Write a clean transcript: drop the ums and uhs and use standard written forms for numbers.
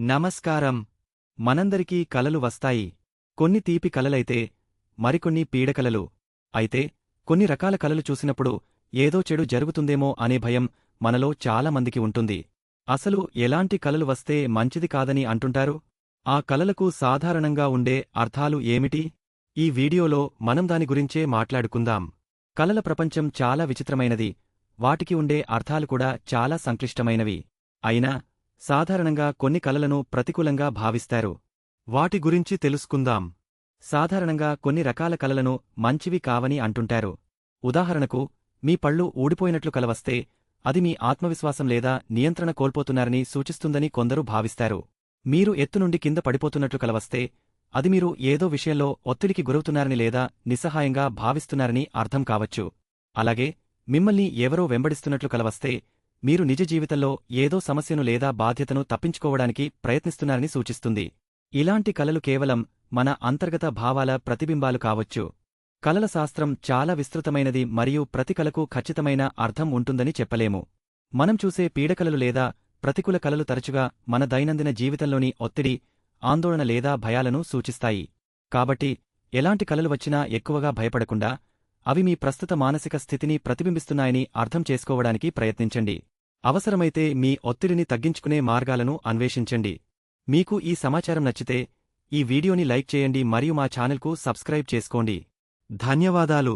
నమస్కారం. మనందరికీ కలలు వస్తాయి. కొన్ని తీపి కలలైతే మరికొన్ని పీడకలలు. అయితే కొన్ని రకాల కలలు చూసినప్పుడు ఏదో చెడు జరుగుతుందేమో అనే భయం మనలో చాలామందికి ఉంటుంది. అసలు ఎలాంటి కలలు వస్తే మంచిది కాదని అంటుంటారు? ఆ కలలకు సాధారణంగా ఉండే అర్థాలు ఏమిటి? ఈ వీడియోలో మనం దాని గురించే మాట్లాడుకుందాం. కలల ప్రపంచం చాలా విచిత్రమైనది. వాటికి ఉండే అర్థాలు కూడా చాలా సంక్లిష్టమైనవి. అయినా సాధారణంగా కొన్ని కలలను ప్రతికూలంగా భావిస్తారు. వాటి గురించి తెలుసుకుందాం. సాధారణంగా కొన్ని రకాల కలలను మంచివి కావని అంటుంటారు. ఉదాహరణకు, మీ పళ్ళు ఊడిపోయినట్లు కల వస్తే అది మీ ఆత్మవిశ్వాసం లేదా నియంత్రణ కోల్పోతున్నారని సూచిస్తుందని కొందరు భావిస్తారు. మీరు ఎత్తు నుండి కింద పడిపోతున్నట్లు కల వస్తే అది మీరు ఏదో విషయంలో ఒత్తిడికి గురవుతున్నారని లేదా నిస్సహాయంగా భావిస్తున్నారని అర్థం కావచ్చు. అలాగే మిమ్మల్ని ఎవరో వెంబడిస్తున్నట్లు కల వస్తే మీరు నిజ జీవితంలో ఏదో సమస్యను లేదా బాధ్యతను తప్పించుకోవడానికి ప్రయత్నిస్తున్నారని సూచిస్తుంది. ఇలాంటి కలలు కేవలం మన అంతర్గత భావాల ప్రతిబింబాలు కావచ్చు. కలల శాస్త్రం చాలా విస్తృతమైనది మరియు ప్రతి కలకు ఖచ్చితమైన అర్థం ఉంటుందని చెప్పలేము. మనం చూసే పీడకలలు లేదా ప్రతికూల కలలు తరచుగా మన దైనందిన జీవితంలోని ఒత్తిడి, ఆందోళన లేదా భయాలను సూచిస్తాయి. కాబట్టి ఎలాంటి కలలు వచ్చినా ఎక్కువగా భయపడకుండా అవి మీ ప్రస్తుత మానసిక స్థితిని ప్రతిబింబిస్తున్నాయని అర్థం చేసుకోవడానికి ప్రయత్నించండి. అవసరమైతే మీ ఒత్తిడిని తగ్గించుకునే మార్గాలను అన్వేషించండి. మీకు ఈ సమాచారం నచ్చితే ఈ వీడియోని లైక్ చేయండి మరియు మా ఛానల్కు సబ్స్క్రైబ్ చేసుకోండి. ధన్యవాదాలు.